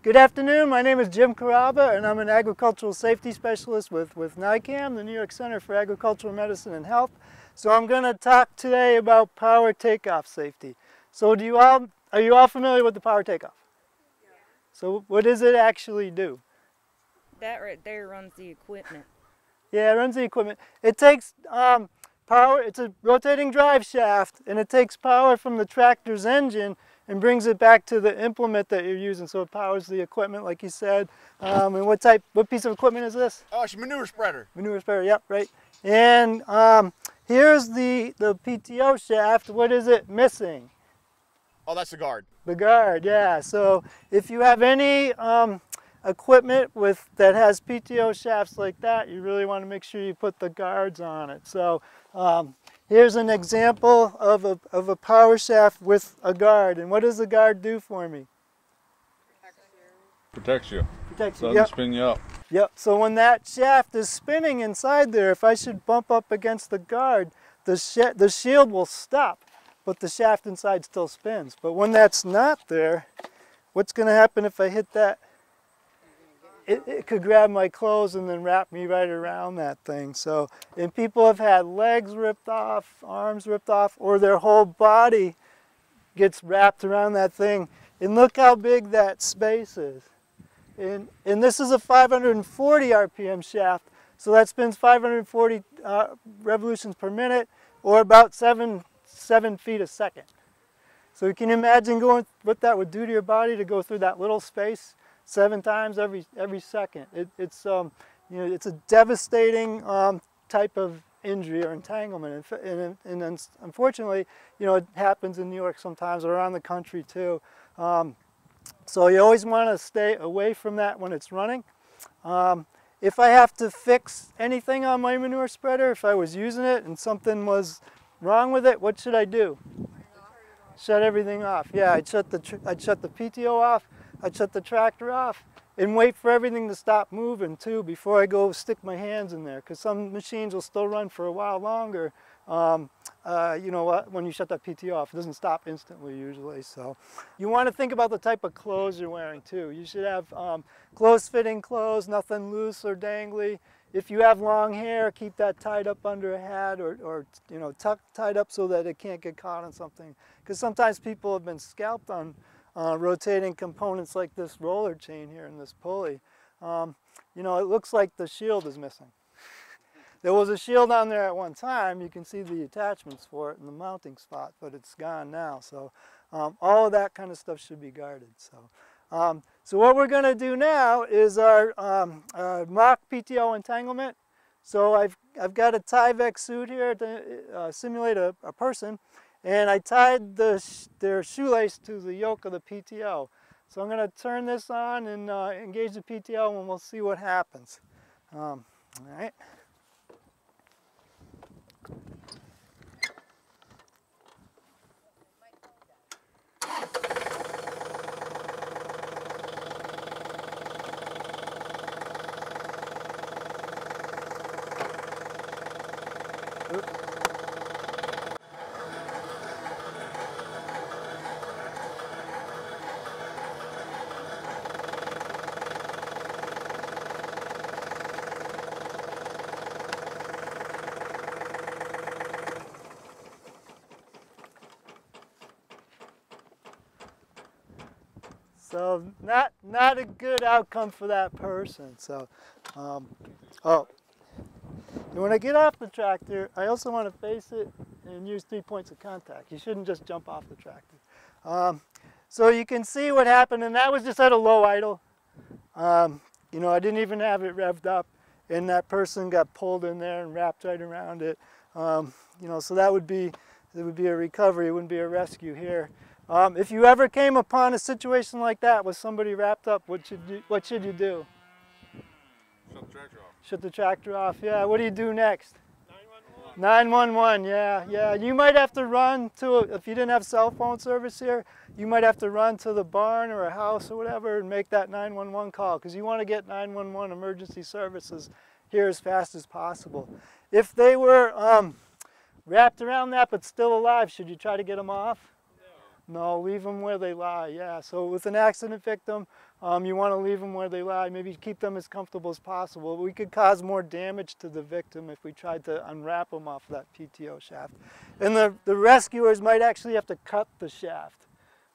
Good afternoon, my name is Jim Carrabba and I'm an agricultural safety specialist with NICAM, the New York Center for Agricultural Medicine and Health. So I'm going to talk today about power takeoff safety. So are you all familiar with the power takeoff? Yeah. So what does it actually do? That right there runs the equipment. Yeah, it runs the equipment. It takes power, it's a rotating drive shaft, and it takes power from the tractor's engine and brings it back to the implement that you're using. So it powers the equipment, like you said. And what piece of equipment is this? Oh, it's a manure spreader. Manure spreader, yep, right. And here's the PTO shaft. What is it missing? Oh, that's the guard. The guard, yeah. So if you have any equipment that has PTO shafts like that, you really want to make sure you put the guards on it. So here's an example of a power shaft with a guard. And what does the guard do for me? Protects you. Protects you. Doesn't spin you up. Yep. So when that shaft is spinning inside there, if I should bump up against the guard, the shield will stop, but the shaft inside still spins. But when that's not there, what's going to happen if I hit that? It could grab my clothes and then wrap me right around that thing. So, and people have had legs ripped off, arms ripped off, or their whole body gets wrapped around that thing. And look how big that space is. And this is a 540 RPM shaft, so that spins 540 revolutions per minute, or about 7 feet a second. So you can imagine what that would do to your body to go through that little space 7 times every second. It's a devastating type of injury or entanglement, and unfortunately, it happens in New York sometimes, or around the country too. So you always want to stay away from that when it's running. If I have to fix anything on my manure spreader, if I was using it and something was wrong with it, what should I do? Shut everything off. Yeah, I'd shut the PTO off. I'd shut the tractor off and wait for everything to stop moving too before I go stick my hands in there, because some machines will still run for a while longer. When you shut that PTO off, it doesn't stop instantly usually. So you want to think about the type of clothes you're wearing too. You should have close-fitting clothes, nothing loose or dangly. If you have long hair, keep that tied up under a hat or tied up so that it can't get caught on something. Because sometimes people have been scalped on rotating components like this roller chain here and this pulley. It looks like the shield is missing. There was a shield on there at one time. You can see the attachments for it in the mounting spot, but it's gone now. So all of that kind of stuff should be guarded. So what we're going to do now is our mock PTO entanglement. So I've got a Tyvek suit here to simulate a person, and I tied their shoelace to the yoke of the PTO. So I'm going to turn this on and engage the PTO, and we'll see what happens. All right. So not a good outcome for that person. So, and when I get off the tractor, I also want to face it and use 3 points of contact. You shouldn't just jump off the tractor. So you can see what happened, and that was just at a low idle. I didn't even have it revved up, and that person got pulled in there and wrapped right around it. So that would be a recovery. It wouldn't be a rescue here. If you ever came upon a situation like that with somebody wrapped up, what should you do? Shut the tractor off. Shut the tractor off, yeah. What do you do next? 911, yeah. You might have to run if you didn't have cell phone service here, you might have to run to the barn or a house or whatever and make that 911 call, because you want to get 911 emergency services here as fast as possible. If they were wrapped around that but still alive, should you try to get them off? No, leave them where they lie, yeah. So with an accident victim, you want to leave them where they lie, maybe keep them as comfortable as possible. We could cause more damage to the victim if we tried to unwrap them off that PTO shaft. And the rescuers might actually have to cut the shaft.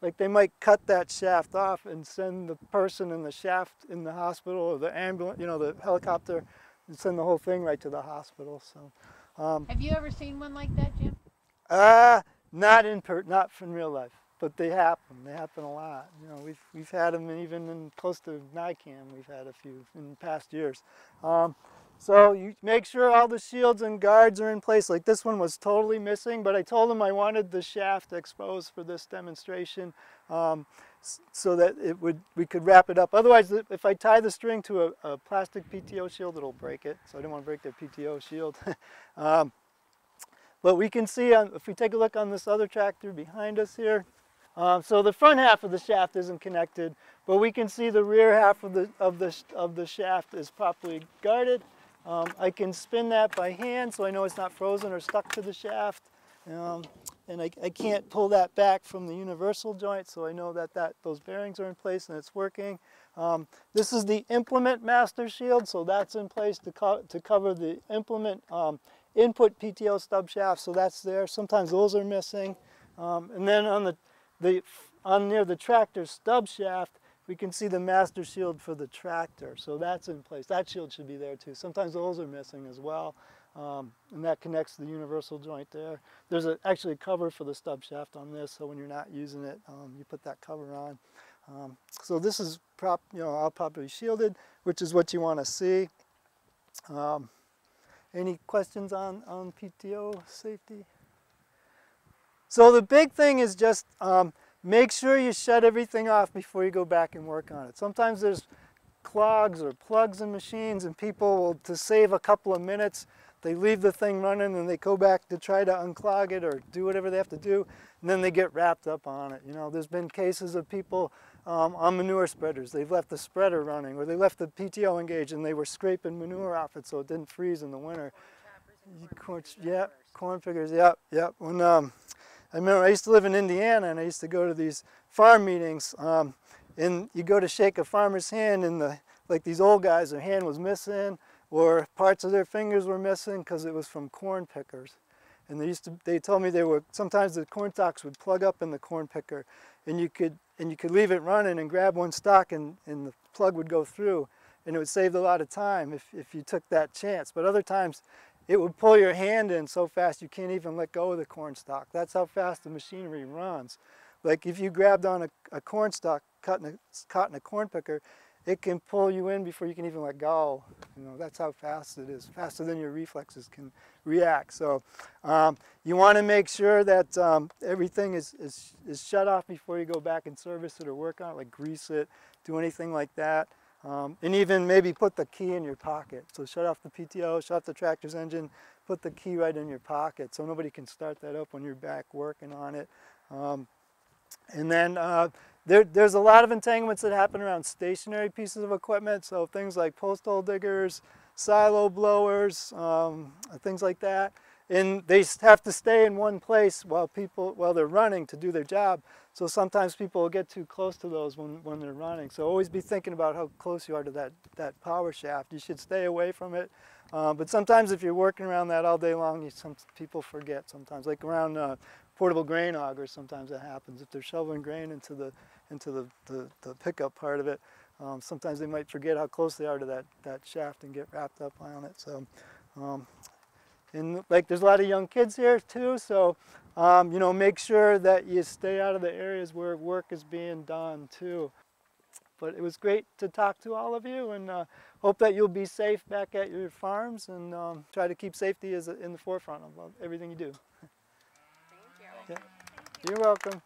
Like they might cut that shaft off and send the person in the shaft in the hospital or the ambulance, you know, the helicopter, and send the whole thing right to the hospital. So, have you ever seen one like that, Jim? not from real life, but they happen. They happen a lot. You know, we've had them even in close to NICAM. We've had a few in past years. So you make sure all the shields and guards are in place. Like this one was totally missing, but I told them I wanted the shaft exposed for this demonstration so that we could wrap it up. Otherwise, if I tie the string to a plastic PTO shield, it'll break it. So I didn't want to break their PTO shield. But we can see, if we take a look on this other tractor behind us here, so the front half of the shaft isn't connected, but we can see the rear half of the shaft is properly guarded. I can spin that by hand so I know it's not frozen or stuck to the shaft. And I can't pull that back from the universal joint, so I know that those bearings are in place and it's working. This is the implement master shield, so that's in place to cover the implement input PTO stub shaft, so that's there. Sometimes those are missing. And then on near the tractor stub shaft, we can see the master shield for the tractor, so that's in place. That shield should be there too. Sometimes those are missing as well, and that connects to the universal joint there. There's actually a cover for the stub shaft on this, so when you're not using it, you put that cover on. So this is all properly shielded, which is what you want to see. Any questions on PTO safety? So the big thing is just make sure you shut everything off before you go back and work on it. Sometimes there's clogs or plugs in machines and people will, to save a couple of minutes, they leave the thing running and they go back to try to unclog it or do whatever they have to do, and then they get wrapped up on it. You know, there's been cases of people on manure spreaders. They've left the spreader running, or they left the PTO engaged and they were scraping manure off it so it didn't freeze in the winter. Corn pickers, yep. When I remember I used to live in Indiana and I used to go to these farm meetings, and you go to shake a farmer's hand and like these old guys, their hand was missing or parts of their fingers were missing because it was from corn pickers. And they told me sometimes the corn stalks would plug up in the corn picker and you could leave it running and grab one stalk and the plug would go through, and it would save a lot of time if you took that chance. But other times it would pull your hand in so fast you can't even let go of the corn stalk. That's how fast the machinery runs. Like if you grabbed on a corn stalk caught in a corn picker, it can pull you in before you can even let go. You know, that's how fast it is, faster than your reflexes can react. So you want to make sure that everything is shut off before you go back and service it or work on it, like grease it, do anything like that. And even maybe put the key in your pocket. So shut off the PTO, shut off the tractor's engine, put the key right in your pocket so nobody can start that up when you're back working on it. And then there's a lot of entanglements that happen around stationary pieces of equipment, so things like post hole diggers, silo blowers, things like that. And they have to stay in one place while they're running to do their job. So sometimes people will get too close to those when they're running. So always be thinking about how close you are to that power shaft. You should stay away from it. But sometimes if you're working around that all day long, some people forget sometimes. Like around portable grain augers, sometimes that happens. If they're shoveling grain into the pickup part of it, sometimes they might forget how close they are to that shaft and get wrapped up on it. So. And like there's a lot of young kids here too, so you know, make sure that you stay out of the areas where work is being done too. But it was great to talk to all of you, and hope that you'll be safe back at your farms, and try to keep safety in the forefront of everything you do. Thank you. Yeah. You're welcome.